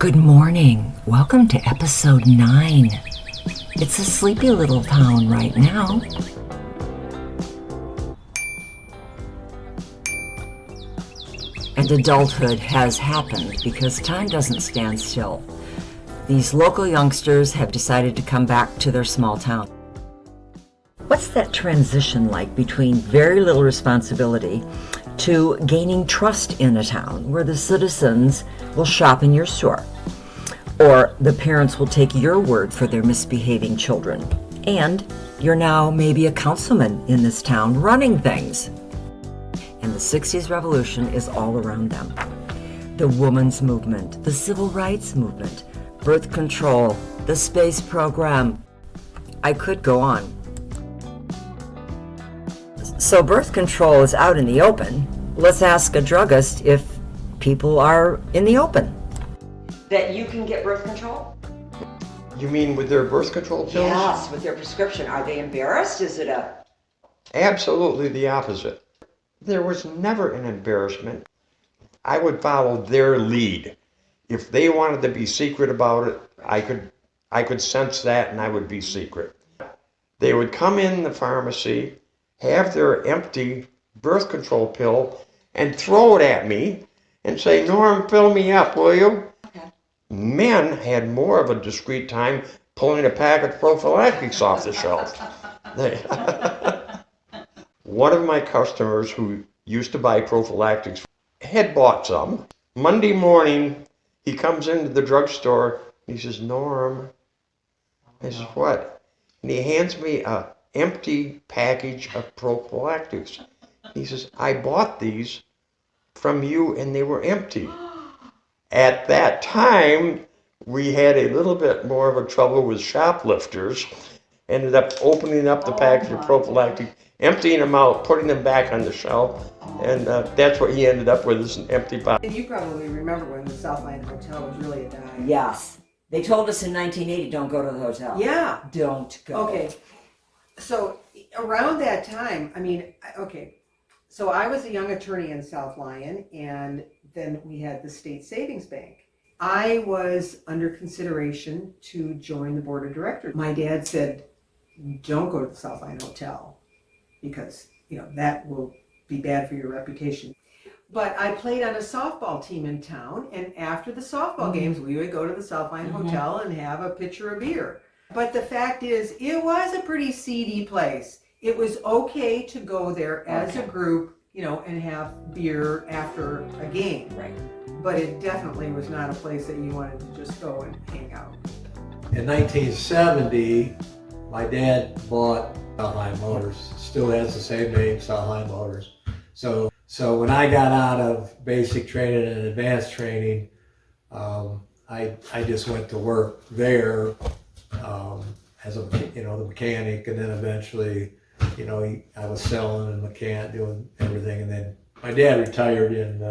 Good morning. Welcome to episode 9. It's a sleepy little town right now. And adulthood has happened because time doesn't stand still. These local youngsters have decided to come back to their small town. What's that transition like between very little responsibility to gaining trust in a town where the citizens will shop in your store, or the parents will take your word for their misbehaving children, and you're now maybe a councilman in this town running things? And the 60s revolution is all around them. The women's movement, the civil rights movement, birth control, the space program. I could go on. So birth control is out in the open. Let's ask a druggist if people are in the open. That you can get birth control? You mean with their birth control pills? Yes, with their prescription. Are they embarrassed? Is it a... Absolutely the opposite. There was never an embarrassment. I would follow their lead. If they wanted to be secret about it, I could sense that and I would be secret. They would come in the pharmacy, have their empty birth control pill, and throw it at me and say, "Norm, fill me up, will you?" Okay. Men had more of a discreet time pulling a pack of prophylactics off the shelf. One of my customers who used to buy prophylactics had bought some. Monday morning, he comes into the drugstore and he says, "Norm." I says, "What?" And he hands me an empty package of prophylactics. He says, "I bought these from you and they were empty." At that time, we had a little bit more of a trouble with shoplifters. Ended up opening up the package of prophylactic, emptying them out, putting them back on the shelf, and that's what he ended up with, is an empty bottle. And you probably remember when the South Lyon Hotel was really a dive. Yes. They told us in 1980, don't go to the hotel. Yeah. Don't go. Okay. So around that time, so I was a young attorney in South Lyon, and then we had the State Savings Bank. I was under consideration to join the board of directors. My dad said, "Don't go to the South Lyon Hotel because, that will be bad for your reputation." But I played on a softball team in town, and after the softball games, we would go to the South Lyon Hotel and have a pitcher of beer. But the fact is, it was a pretty seedy place. It was okay to go there as a group, and have beer after a game. Right. But it definitely was not a place that you wanted to just go and hang out. In 1970, my dad bought South Lyon Motors. Still has the same name, South Lyon Motors. So when I got out of basic training and advanced training, I just went to work there as the mechanic, and then eventually, I was selling and doing everything. And then my dad retired in,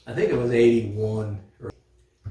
I think it was 81.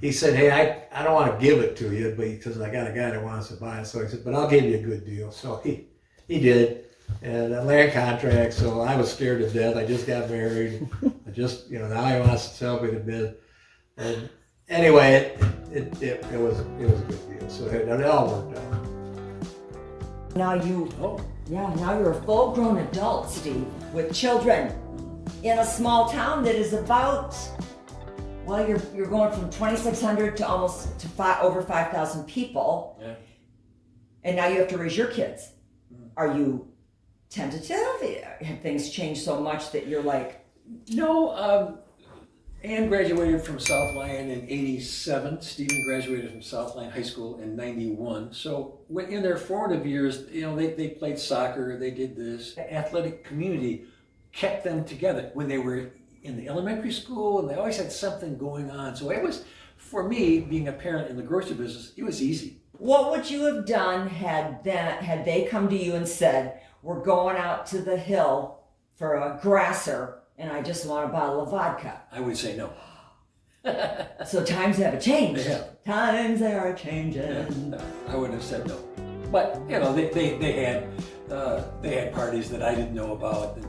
He said, "Hey, I don't want to give it to you, because I got a guy that wants to buy it." So I said, "But I'll give you a good deal." So he did. And a land contract, so I was scared to death. I just got married. Now he wants to sell me the biz. And anyway, it was a good deal. So it all worked out. Now now you're a full-grown adult, Steve, with children in a small town that is about, you're going from 2,600 to almost over 5,000 people. Yeah. And now you have to raise your kids. Are you tentative? Have things changed so much that you're like... No, Ann graduated from South Lyon in 87. Stephen graduated from South Lyon High School in 91. So in their formative years, they played soccer, they did this. The athletic community kept them together when they were in the elementary school, and they always had something going on. So it was, for me, being a parent in the grocery business, it was easy. What would you have done had they come to you and said, "We're going out to the hill for a grasser, and I just want a bottle of vodka"? I would say no. So times have changed. They have. Times are changing. No, I wouldn't have said no. But they had parties that I didn't know about. And,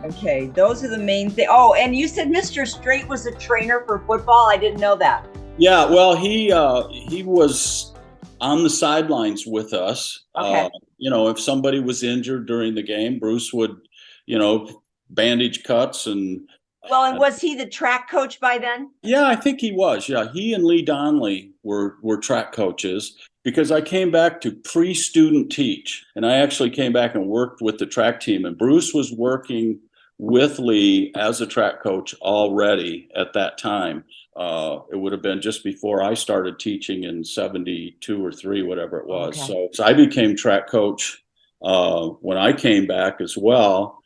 Okay, those are the main things. Oh, and you said Mr. Straight was a trainer for football. I didn't know that. Yeah, well, he was on the sidelines with us. Okay. If somebody was injured during the game, Bruce would, bandage cuts and Well, and was he the track coach by then? yeah, I think he was. Yeah, he and Lee Donnelly were track coaches because I came back to pre-student teach, and I actually came back and worked with the track team. And Bruce was working with Lee as a track coach already at that time. It would have been just before I started teaching in '72 or '3, whatever it was. Okay. So I became track coach when I came back as well.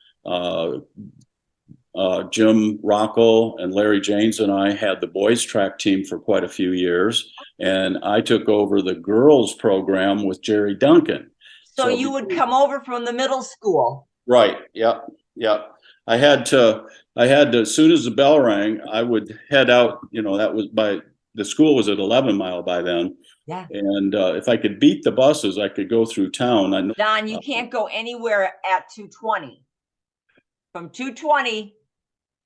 Jim Rockel and Larry Janes and I had the boys track team for quite a few years, and I took over the girls program with Jerry Duncan. So you would come over from the middle school. Right. Yep. Yep. I had to, as soon as the bell rang, I would head out, that was the school was at 11 Mile by then. Yeah. And if I could beat the buses, I could go through town. Don, you can't go anywhere at 220. From 220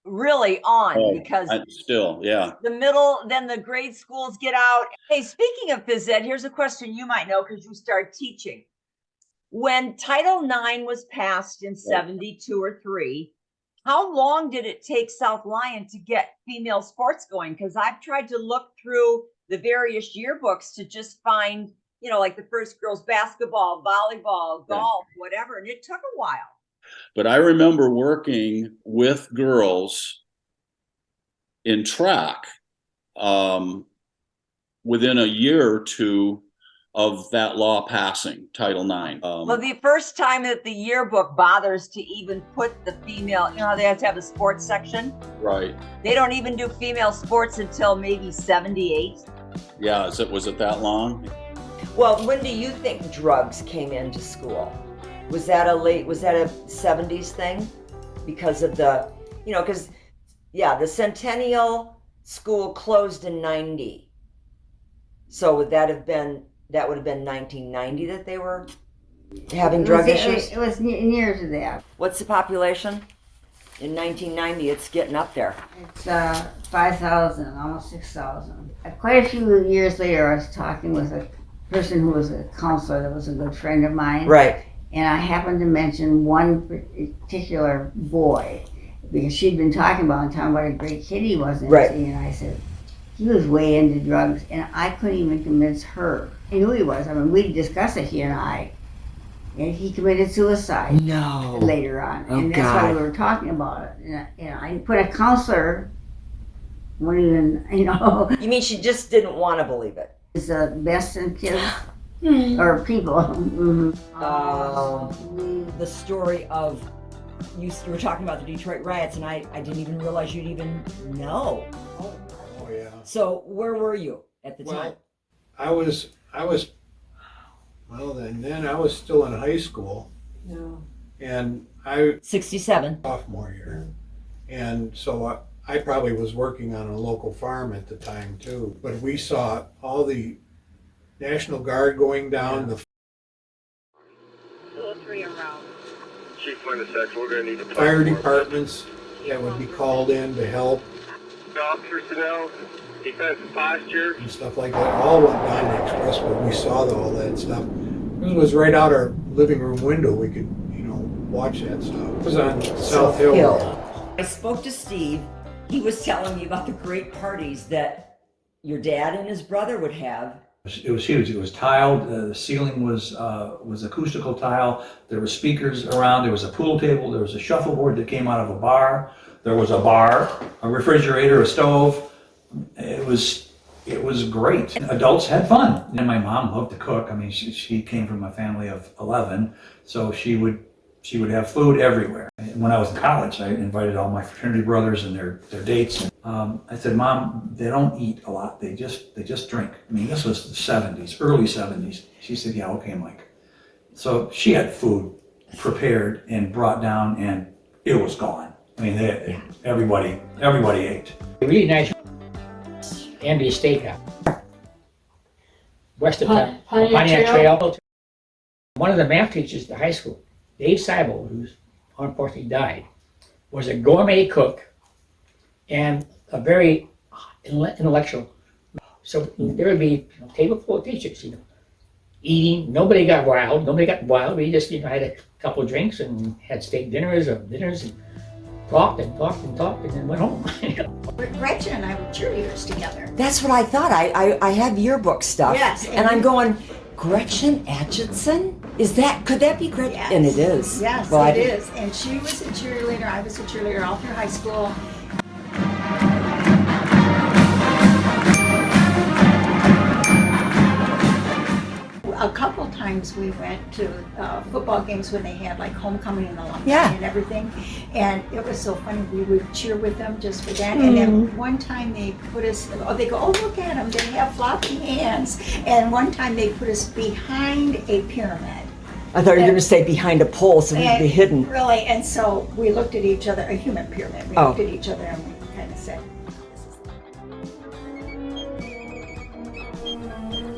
really on, because still, yeah. the middle, then the grade schools get out. Hey, speaking of phys ed, here's a question you might know because you started teaching. When Title IX was passed in 72 or 3, how long did it take South Lyon to get female sports going? Because I've tried to look through the various yearbooks to just find, like the first girls basketball, volleyball, golf, whatever, and it took a while. But I remember working with girls in track within a year or two of that law passing, Title IX. Well, the first time that the yearbook bothers to even put the female, they have to have a sports section. Right. They don't even do female sports until maybe 78. Yeah, was it that long? Well, when do you think drugs came into school? Was that a 70s thing? Because of the, the Centennial school closed in 90. So would that have been 1990 that they were having drug issues? It was near to that. What's the population? In 1990, it's getting up there. It's 5,000, almost 6,000. Quite a few years later, I was talking with a person who was a counselor that was a good friend of mine. Right. And I happened to mention one particular boy because she'd been talking about what a great kid he was. Right. And I said, he was way into drugs, and I couldn't even convince her. I knew he was. I mean, we discussed it, he and I. And he committed suicide. No. Later on. Oh, and that's God. why we were talking about it. And I put a counselor, wouldn't even, You mean she just didn't want to believe it? is the best in kids or people. Mm-hmm. The story of, you were talking about the Detroit riots, and I didn't even realize you'd even know. Oh yeah. So where were you at the time? I was then I was still in high school. No. And I 67. sophomore year. And so I probably was working on a local farm at the time too. But we saw all the National Guard going down, the 203 around. Chief Linda Sex, we're going to need to fire departments that would be called in to help officers to know defensive posture. and stuff like that. All went down the expressway. We saw all that stuff. It was right out our living room window. We could, watch that stuff. It was on South Hill. I spoke to Steve. He was telling me about the great parties that your dad and his brother would have. It was huge. It was tiled. The ceiling was acoustical tile. There were speakers around. There was a pool table. There was a shuffleboard that came out of a bar. There was a bar, a refrigerator, a stove. It was great. Adults had fun. And my mom loved to cook. I mean, she came from a family of 11, so she would have food everywhere. When I was in college, I invited all my fraternity brothers and their dates. I said, Mom, they don't eat a lot. They just drink. I mean, this was the 70s, early 70s. She said, yeah, okay, Mike. So she had food prepared and brought down, and it was gone. I mean, everybody ate. Really nice Andy Steakhouse. West of Pontiac Trail. One of the math teachers at the high school, Dave Seibel, who's unfortunately died, was a gourmet cook and a very intellectual. So there would be a table full of teachers, eating. Nobody got wild. We just, had a couple of drinks and had steak dinners and talked and then went home. Gretchen and I were cheerleaders together. That's what I thought. I had yearbook stuff. Yes. And I'm going, Gretchen Atchison? Could that be Gretchen? Yes. And it is. Yes, Well, it is. And she was a cheerleader. I was a cheerleader all through high school. A couple times we went to football games when they had like homecoming and alumni and everything, and it was so funny. We would cheer with them just for that. And then one time they put us. They go, "Oh, look at them! They have floppy hands." And one time they put us behind a pyramid. I thought you were going to say behind a pole so we'd be hidden. Really, and so we looked at each other. A human pyramid. We looked at each other and we kind of said.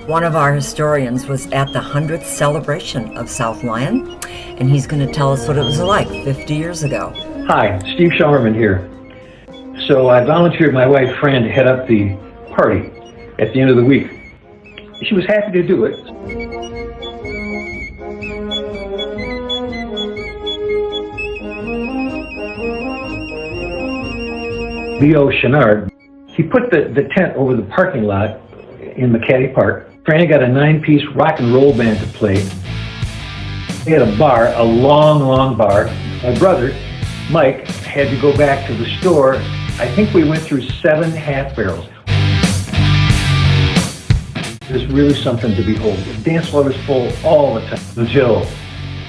One of our historians was at the 100th celebration of South Lyon, and he's going to tell us what it was like 50 years ago. Hi, Steve Shellerman here. So I volunteered my wife Fran to head up the party at the end of the week. She was happy to do it. Leo Chenard, he put the tent over the parking lot in McCaddy Park. Franny got a 9-piece rock and roll band to play. They had a bar, a long bar. My brother, Mike, had to go back to the store. I think we went through 7 half barrels. It was really something to behold. The dance floor was full all the time until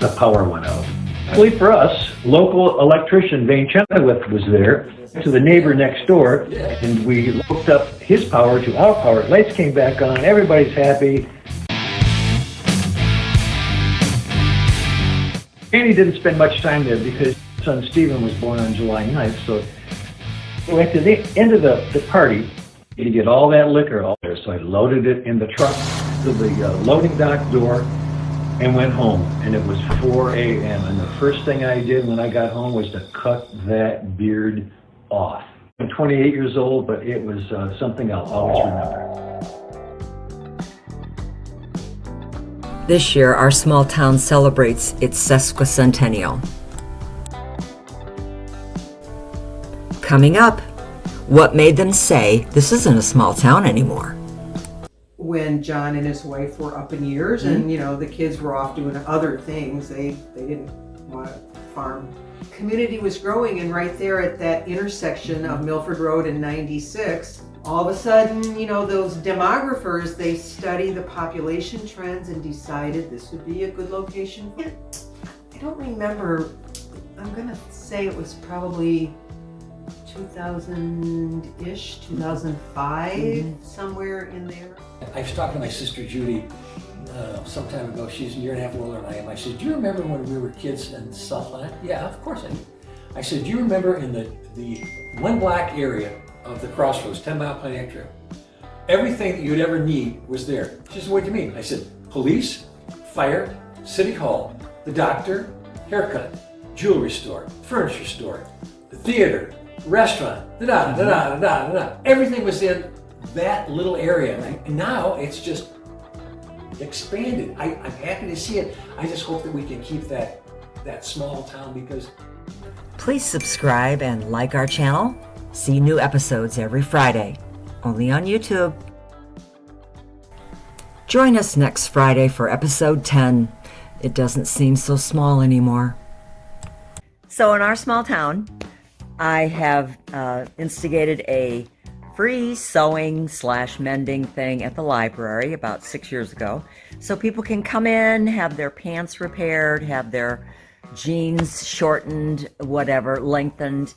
the power went out. Luckily for us, local electrician Vane Chenoweth was there to the neighbor next door, and we hooked up his power to our power. Lights came back on, everybody's happy. Andy didn't spend much time there because his son Stephen was born on July 9th, so at the end of the party, you get all that liquor out there, so I loaded it in the truck to the loading dock door and went home, and it was 4 a.m. and the first thing I did when I got home was to cut that beard off. I'm 28 years old, but it was something I'll always remember. This year, our small town celebrates its Sesquicentennial. Coming up, what made them say this isn't a small town anymore? When John and his wife were up in years and, the kids were off doing other things, they didn't want to farm. Community was growing, and right there at that intersection of Milford Road and 96, all of a sudden, those demographers, they study the population trends and decided this would be a good location. I don't remember, I'm going to say it was probably 2000-ish, 2005, somewhere in there. I was talking to my sister Judy some time ago. She's a year and a half older than I am. I said, "Do you remember when we were kids in South Lyon?" "Yeah, of course I do." I said, "Do you remember in the 1 block area of the Crossroads, 10 Mile Pontiac Trail, everything that you'd ever need was there?" She said, "What do you mean?" I said, "Police, fire, city hall, the doctor, haircut, jewelry store, furniture store, the theater, restaurant, everything was in that little area." And now it's just expanded. I'm happy to see it. I just hope that we can keep that small town because... Please subscribe and like our channel. See new episodes every Friday, only on YouTube. Join us next Friday for episode 10. It doesn't seem so small anymore. So in our small town, I have instigated a free sewing/mending thing at the library about 6 years ago. So people can come in, have their pants repaired, have their jeans shortened, whatever, lengthened.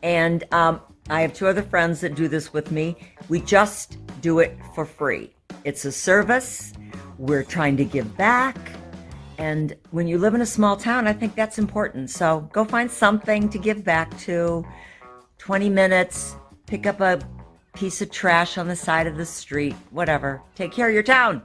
And I have 2 other friends that do this with me. We just do it for free. It's a service. We're trying to give back. And when you live in a small town, I think that's important. So go find something to give back to. 20 minutes, pick up a piece of trash on the side of the street, whatever. Take care of your town.